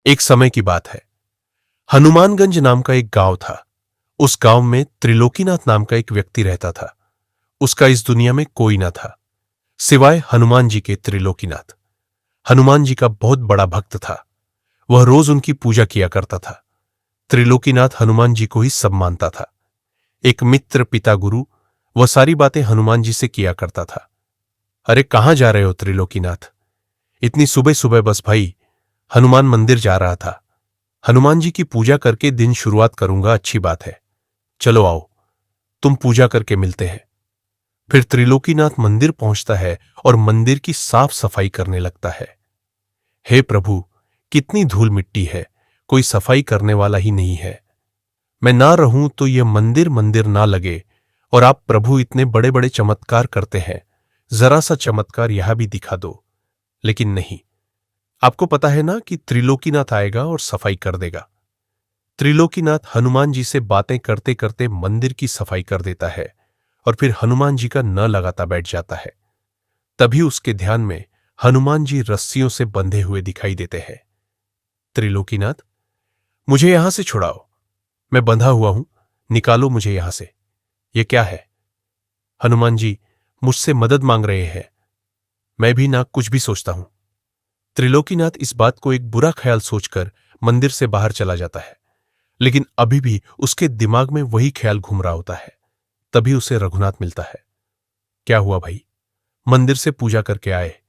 एक समय की बात है। हनुमानगंज नाम का एक गांव था। उस गांव में त्रिलोकीनाथ नाम का एक व्यक्ति रहता था। उसका इस दुनिया में कोई न था सिवाय हनुमान जी के। त्रिलोकीनाथ हनुमान जी का बहुत बड़ा भक्त था। वह रोज उनकी पूजा किया करता था। त्रिलोकीनाथ हनुमान जी को ही सब मानता था। एक मित्र, पिता, गुरु, वह सारी बातें हनुमान जी से किया करता था। अरे कहां जा रहे हो त्रिलोकीनाथ? इतनी सुबह सुबह? बस भाई, हनुमान मंदिर जा रहा था। हनुमान जी की पूजा करके दिन शुरुआत करूंगा। अच्छी बात है, चलो आओ, तुम पूजा करके मिलते हैं। फिर त्रिलोकीनाथ मंदिर पहुंचता है और मंदिर की साफ सफाई करने लगता है। हे प्रभु, कितनी धूल मिट्टी है, कोई सफाई करने वाला ही नहीं है। मैं ना रहूं तो यह मंदिर मंदिर ना लगे। और आप प्रभु इतने बड़े बड़े चमत्कार करते हैं, जरा सा चमत्कार यहां भी दिखा दो। लेकिन नहीं, आपको पता है ना कि त्रिलोकीनाथ आएगा और सफाई कर देगा। त्रिलोकीनाथ हनुमान जी से बातें करते करते मंदिर की सफाई कर देता है और फिर हनुमान जी का न लगाता बैठ जाता है। तभी उसके ध्यान में हनुमान जी रस्सियों से बंधे हुए दिखाई देते हैं। त्रिलोकीनाथ, मुझे यहां से छुड़ाओ, मैं बंधा हुआ हूं, निकालो मुझे यहां से। यह क्या है? हनुमान जी मुझसे मदद मांग रहे हैं। मैं भी ना कुछ भी सोचता हूं। त्रिलोकीनाथ इस बात को एक बुरा ख्याल सोचकर मंदिर से बाहर चला जाता है। लेकिन अभी भी उसके दिमाग में वही ख्याल घूम रहा होता है। तभी उसे रघुनाथ मिलता है। क्या हुआ भाई? मंदिर से पूजा करके आए,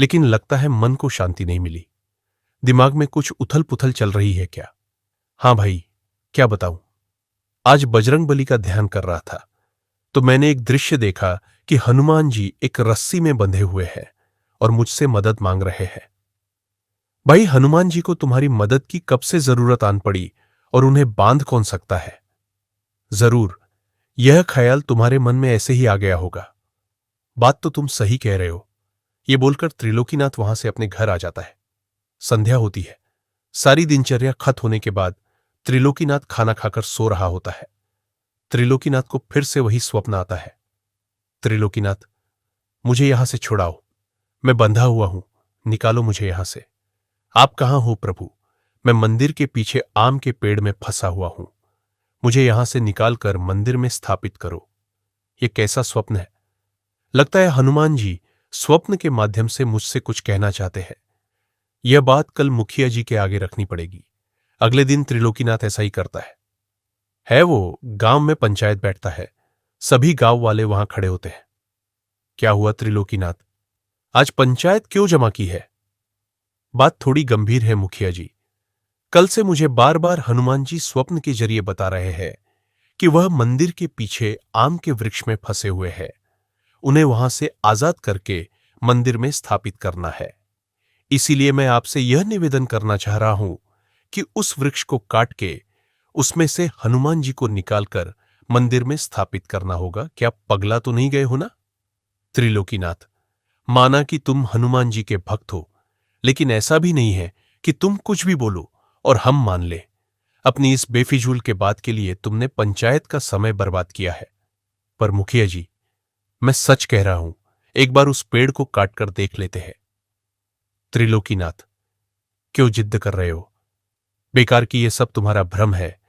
लेकिन लगता है मन को शांति नहीं मिली। दिमाग में कुछ उथल पुथल चल रही है क्या? हां भाई, क्या बताऊं। आज बजरंगबली का ध्यान कर रहा था तो मैंने एक दृश्य देखा कि हनुमान जी एक रस्सी में बंधे हुए हैं और मुझसे मदद मांग रहे हैं। भाई, हनुमान जी को तुम्हारी मदद की कब से जरूरत आन पड़ी और उन्हें बांध कौन सकता है? जरूर यह ख्याल तुम्हारे मन में ऐसे ही आ गया होगा। बात तो तुम सही कह रहे हो। यह बोलकर त्रिलोकीनाथ वहां से अपने घर आ जाता है। संध्या होती है। सारी दिनचर्या खत्म होने के बाद त्रिलोकीनाथ खाना खाकर सो रहा होता है। त्रिलोकीनाथ को फिर से वही स्वप्न आता है। त्रिलोकीनाथ, मुझे यहां से छुड़ाओ, मैं बंधा हुआ हूं, निकालो मुझे यहां से। आप कहां हो प्रभु? मैं मंदिर के पीछे आम के पेड़ में फंसा हुआ हूं। मुझे यहां से निकालकर मंदिर में स्थापित करो। यह कैसा स्वप्न है? लगता है हनुमान जी स्वप्न के माध्यम से मुझसे कुछ कहना चाहते हैं। यह बात कल मुखिया जी के आगे रखनी पड़ेगी। अगले दिन त्रिलोकीनाथ ऐसा ही करता है वो गांव में पंचायत बैठता है। सभी गांव वाले वहां खड़े होते हैं। क्या हुआ त्रिलोकीनाथ, आज पंचायत क्यों जमा की है? बात थोड़ी गंभीर है मुखिया जी। कल से मुझे बार बार हनुमान जी स्वप्न के जरिए बता रहे हैं कि वह मंदिर के पीछे आम के वृक्ष में फंसे हुए हैं। उन्हें वहां से आजाद करके मंदिर में स्थापित करना है। इसीलिए मैं आपसे यह निवेदन करना चाह रहा हूं कि उस वृक्ष को काट के उसमें से हनुमान जी को निकालकर मंदिर में स्थापित करना होगा। क्या पगला तो नहीं गए हो ना? त्रिलोकीनाथ, माना कि तुम हनुमान जी के भक्त हो, लेकिन ऐसा भी नहीं है कि तुम कुछ भी बोलो और हम मान ले। अपनी इस बेफिजूल के बात के लिए तुमने पंचायत का समय बर्बाद किया है। पर मुखिया जी, मैं सच कह रहा हूं, एक बार उस पेड़ को काटकर देख लेते हैं। त्रिलोकीनाथ, क्यों जिद्द कर रहे हो? बेकार की ये सब तुम्हारा भ्रम है।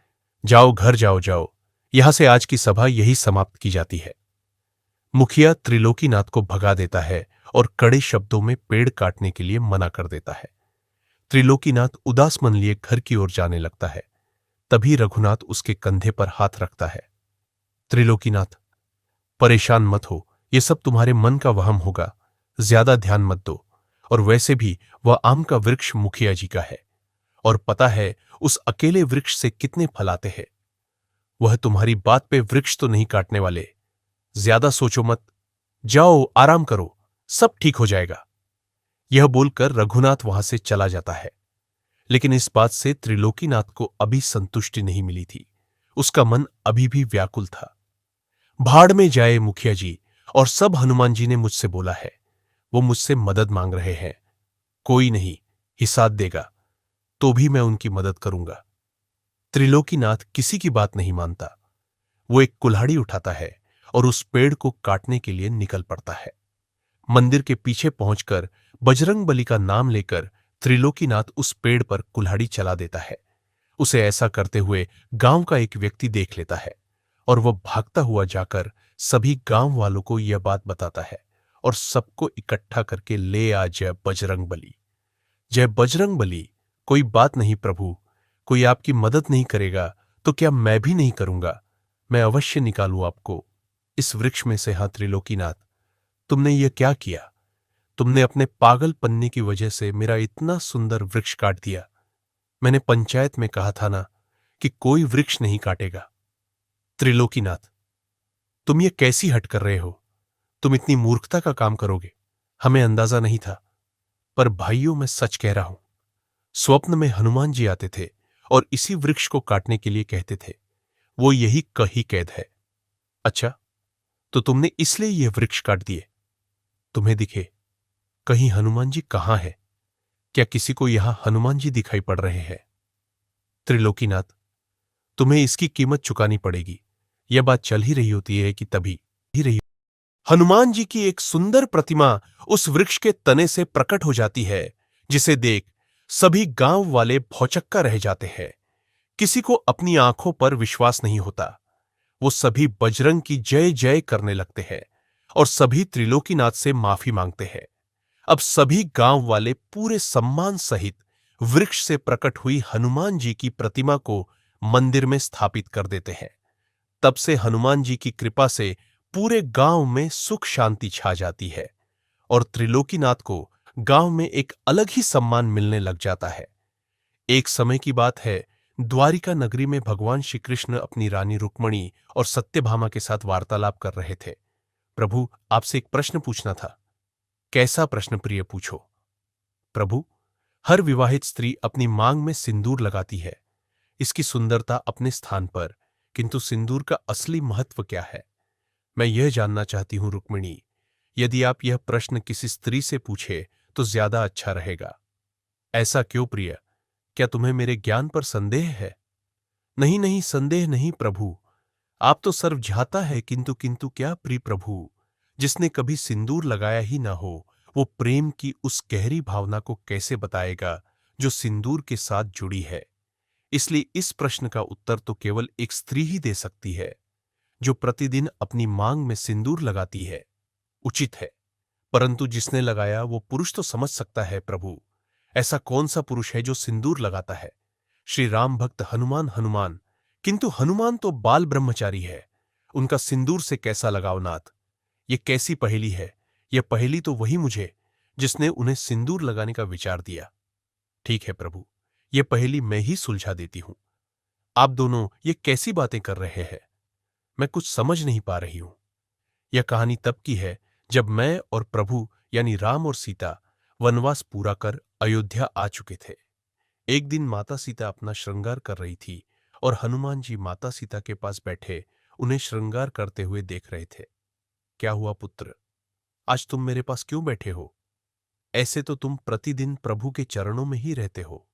जाओ घर जाओ, जाओ। यहां से आज की सभा यही समाप्त की जाती है। मुखिया त्रिलोकीनाथ को भगा देता है और कड़े शब्दों में पेड़ काटने के लिए मना कर देता है। त्रिलोकीनाथ उदास मन लिए घर की ओर जाने लगता है। तभी रघुनाथ उसके कंधे पर हाथ रखता है। त्रिलोकीनाथ, परेशान मत हो, ये सब तुम्हारे मन का वहम होगा। ज्यादा ध्यान मत दो। और वैसे भी वह आम का वृक्ष मुखिया जी का है और पता है उस अकेले वृक्ष से कितने फल आते हैं। वह तुम्हारी बात पे वृक्ष तो नहीं काटने वाले। ज्यादा सोचो मत, जाओ आराम करो, सब ठीक हो जाएगा। यह बोलकर रघुनाथ वहां से चला जाता है। लेकिन इस बात से त्रिलोकीनाथ को अभी संतुष्टि नहीं मिली थी। उसका मन अभी भी व्याकुल था। भाड़ में जाए मुखिया जी और सब हनुमान जी ने मुझसे बोला है। वो मुझसे मदद मांग रहे हैं। कोई नहीं, हिसाब देगा तो भी मैं उनकी मदद करूंगा। त्रिलोकीनाथ किसी की बात नहीं मानता। वो एक कुल्हाड़ी उठाता है और उस पेड़ को काटने के लिए निकल पड़ता है। मंदिर के पीछे पहुंचकर बजरंगबली का नाम लेकर त्रिलोकीनाथ उस पेड़ पर कुल्हाड़ी चला देता है। उसे ऐसा करते हुए गांव का एक व्यक्ति देख लेता है और वह भागता हुआ जाकर सभी गांव वालों को यह बात बताता है और सबको इकट्ठा करके ले आ जय बजरंग बली। जय बजरंग बली। कोई बात नहीं प्रभु, कोई आपकी मदद नहीं करेगा तो क्या मैं भी नहीं करूंगा? मैं अवश्य निकालूं आपको इस वृक्ष में से। हाँ त्रिलोकीनाथ, तुमने यह क्या किया? तुमने अपने पागल पन्ने की वजह से मेरा इतना सुंदर वृक्ष काट दिया। मैंने पंचायत में कहा था ना कि कोई वृक्ष नहीं काटेगा। त्रिलोकीनाथ, तुम ये कैसी हट कर रहे हो? तुम इतनी मूर्खता का काम करोगे, हमें अंदाजा नहीं था। पर भाइयों, मैं सच कह रहा हूं। स्वप्न में हनुमान जी आते थे और इसी वृक्ष को काटने के लिए कहते थे। वो यही कही कैद है। अच्छा, तो तुमने इसलिए यह वृक्ष काट दिए? तुम्हें दिखे कहीं हनुमान जी कहां है? क्या किसी को यहां हनुमान जी दिखाई पड़ रहे हैं? त्रिलोकीनाथ, तुम्हें इसकी कीमत चुकानी पड़ेगी। यह बात चल ही रही होती है कि तभी ही रही हनुमान जी की एक सुंदर प्रतिमा उस वृक्ष के तने से प्रकट हो जाती है, जिसे देख सभी गांव वाले भौचक्का रह जाते हैं। किसी को अपनी आंखों पर विश्वास नहीं होता। वो सभी बजरंग की जय जय करने लगते हैं और सभी त्रिलोकीनाथ से माफी मांगते हैं। अब सभी गांव वाले पूरे सम्मान सहित वृक्ष से प्रकट हुई हनुमान जी की प्रतिमा को मंदिर में स्थापित कर देते हैं। तब से हनुमान जी की कृपा से पूरे गांव में सुख शांति छा जाती है और त्रिलोकीनाथ को गांव में एक अलग ही सम्मान मिलने लग जाता है। एक समय की बात है, द्वारिका नगरी में भगवान श्री कृष्ण अपनी रानी रुक्मणी और सत्यभामा के साथ वार्तालाप कर रहे थे। प्रभु, आपसे एक प्रश्न पूछना था। कैसा प्रश्न प्रिय, पूछो। प्रभु, हर विवाहित स्त्री अपनी मांग में सिंदूर लगाती है। इसकी सुंदरता अपने स्थान पर, किंतु सिंदूर का असली महत्व क्या है? मैं यह जानना चाहती हूं रुक्मिणी। यदि आप यह प्रश्न किसी स्त्री से पूछे तो ज्यादा अच्छा रहेगा। ऐसा क्यों प्रिय? क्या तुम्हें मेरे ज्ञान पर संदेह है? नहीं नहीं, संदेह नहीं प्रभु। आप तो सर्वज्ञाता है, किंतु किंतु क्या प्रिय प्रभु, जिसने कभी सिंदूर लगाया ही ना हो, वो प्रेम की उस गहरी भावना को कैसे बताएगा जो सिंदूर के साथ जुड़ी है? इसलिए इस प्रश्न का उत्तर तो केवल एक स्त्री ही दे सकती है, जो प्रतिदिन अपनी मांग में सिंदूर लगाती है। उचित है, परंतु जिसने लगाया वो पुरुष तो समझ सकता है प्रभु। ऐसा कौन सा पुरुष है जो सिंदूर लगाता है? श्री राम भक्त हनुमान। हनुमान, किंतु हनुमान तो बाल ब्रह्मचारी है, उनका सिंदूर से कैसा लगाव नाथ? ये कैसी पहेली है? यह पहेली तो वही मुझे जिसने उन्हें सिंदूर लगाने का विचार दिया। ठीक है प्रभु, यह पहेली मैं ही सुलझा देती हूं। आप दोनों ये कैसी बातें कर रहे हैं? मैं कुछ समझ नहीं पा रही हूं। यह कहानी तब की है जब मैं और प्रभु यानी राम और सीता वनवास पूरा कर अयोध्या आ चुके थे। एक दिन माता सीता अपना श्रृंगार कर रही थी और हनुमान जी माता सीता के पास बैठे उन्हें श्रृंगार करते हुए देख रहे थे। क्या हुआ पुत्र, आज तुम मेरे पास क्यों बैठे हो? ऐसे तो तुम प्रतिदिन प्रभु के चरणों में ही रहते हो।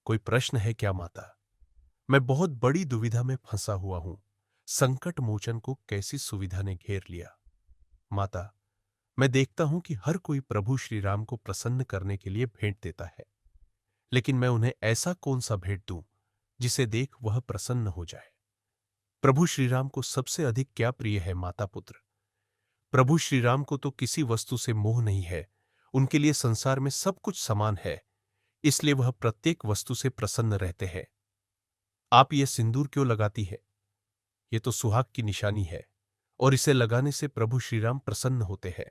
कोई प्रश्न है क्या माता? मैं बहुत बड़ी दुविधा में फंसा हुआ हूं। संकट मोचन को कैसी सुविधा ने घेर लिया। माता, मैं देखता हूं कि हर कोई प्रभु श्री राम को प्रसन्न करने के लिए भेंट देता है, लेकिन मैं उन्हें ऐसा कौन सा भेंट दूं जिसे देख वह प्रसन्न हो जाए? प्रभु श्री राम को सबसे अधिक क्या प्रिय है माता पुत्र? प्रभु श्री राम को तो किसी वस्तु से मोह नहीं है। उनके लिए संसार में सब कुछ समान है, इसलिए वह प्रत्येक वस्तु से प्रसन्न रहते हैं। आप ये सिंदूर क्यों लगाती है? ये तो सुहाग की निशानी है और इसे लगाने से प्रभु श्री राम प्रसन्न होते हैं।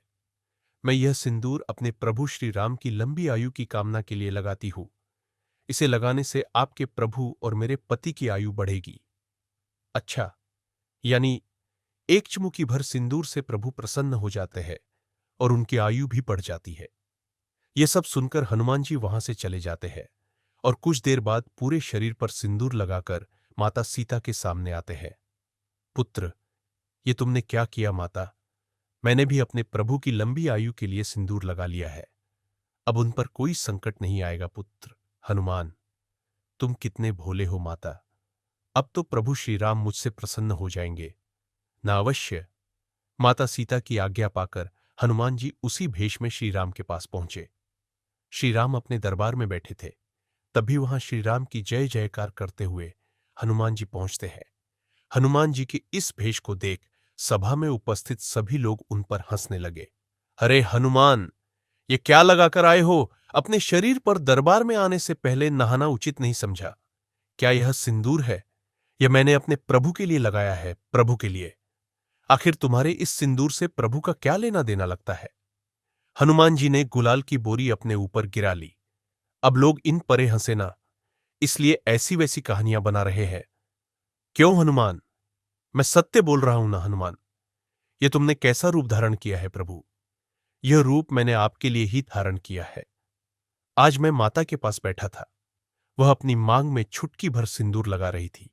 मैं यह सिंदूर अपने प्रभु श्री राम की लंबी आयु की कामना के लिए लगाती हूं। इसे लगाने से आपके प्रभु और मेरे पति की आयु बढ़ेगी। अच्छा, यानी एक चुमुकी भर सिंदूर से प्रभु प्रसन्न हो जाते हैं और उनकी आयु भी बढ़ जाती है। यह सब सुनकर हनुमान जी वहां से चले जाते हैं और कुछ देर बाद पूरे शरीर पर सिंदूर लगाकर माता सीता के सामने आते हैं। पुत्र, ये तुमने क्या किया माता? मैंने भी अपने प्रभु की लंबी आयु के लिए सिंदूर लगा लिया है। अब उन पर कोई संकट नहीं आएगा। पुत्र हनुमान, तुम कितने भोले हो माता। अब तो प्रभु श्री राम मुझसे प्रसन्न हो जाएंगे ना? अवश्य। माता सीता की आज्ञा पाकर हनुमान जी उसी भेष में श्री राम के पास पहुंचे। श्री राम अपने दरबार में बैठे थे। तभी वहां श्री राम की जय जयकार करते हुए हनुमान जी पहुंचते हैं। हनुमान जी के इस भेष को देख सभा में उपस्थित सभी लोग उन पर हंसने लगे। अरे हनुमान, ये क्या लगाकर आए हो? अपने शरीर पर दरबार में आने से पहले नहाना उचित नहीं समझा? क्या यह सिंदूर है? यह मैंने अपने प्रभु के लिए लगाया है, प्रभु के लिए। आखिर तुम्हारे इस सिंदूर से प्रभु का क्या लेना देना लगता है? हनुमान जी ने गुलाल की बोरी अपने ऊपर गिरा ली। अब लोग इन परे हंसे ना, इसलिए ऐसी वैसी कहानियां बना रहे हैं। क्यों हनुमान? मैं सत्य बोल रहा हूं ना हनुमान। यह तुमने कैसा रूप धारण किया है प्रभु? यह रूप मैंने आपके लिए ही धारण किया है। आज मैं माता के पास बैठा था। वह अपनी मांग में चुटकी भर सिंदूर लगा रही थी।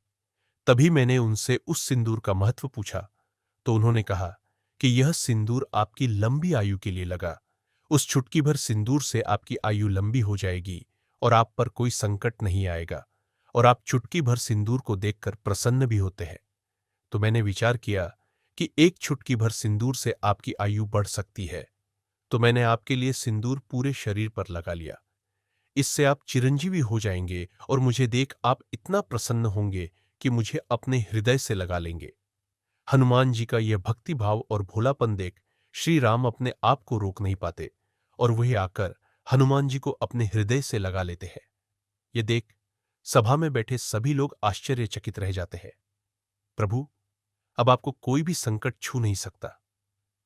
तभी मैंने उनसे उस सिंदूर का महत्व पूछा, तो उन्होंने कहा कि यह सिंदूर आपकी लंबी आयु के लिए लगा। उस चुटकी भर सिंदूर से आपकी आयु लंबी हो जाएगी और आप पर कोई संकट नहीं आएगा, और आप चुटकी भर सिंदूर को देखकर प्रसन्न भी होते हैं। तो मैंने विचार किया कि एक चुटकी भर सिंदूर से आपकी आयु बढ़ सकती है, तो मैंने आपके लिए सिंदूर पूरे शरीर पर लगा लिया। इससे आप चिरंजीवी हो जाएंगे और मुझे देख आप इतना प्रसन्न होंगे कि मुझे अपने हृदय से लगा लेंगे। हनुमान जी का यह भक्ति भाव और भोलापन देख श्री राम अपने आप को रोक नहीं पाते और वही आकर हनुमान जी को अपने हृदय से लगा लेते हैं। ये देख सभा में बैठे सभी लोग आश्चर्यचकित रह जाते हैं। प्रभु, अब आपको कोई भी संकट छू नहीं सकता।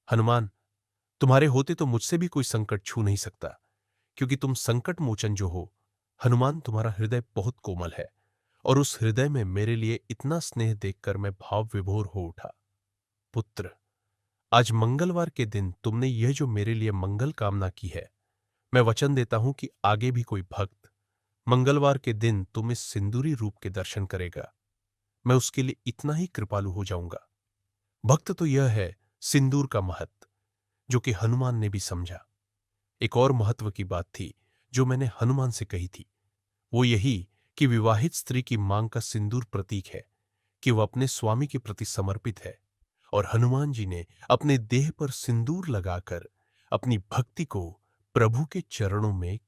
हनुमान, तुम्हारे होते तो मुझसे भी कोई संकट छू नहीं सकता, क्योंकि तुम संकट मोचन जो हो। हनुमान, तुम्हारा हृदय बहुत कोमल है और उस हृदय में मेरे लिए इतना स्नेह देखकर मैं भाव विभोर हो उठा। पुत्र, आज मंगलवार के दिन तुमने यह जो मेरे लिए मंगल कामना की है, मैं वचन देता हूं कि आगे भी कोई भक्त मंगलवार के दिन तुम इस सिंदूरी रूप के दर्शन करेगा, मैं उसके लिए इतना ही कृपालु हो जाऊंगा। भक्त तो यह है सिंदूर का महत्व, जो कि हनुमान ने भी समझा। एक और महत्व की बात थी जो मैंने हनुमान से कही थी, वो यही कि विवाहित स्त्री की मांग का सिंदूर प्रतीक है कि वह अपने स्वामी के प्रति समर्पित है, और हनुमान जी ने अपने देह पर सिंदूर लगाकर अपनी भक्ति को प्रभु के चरणों में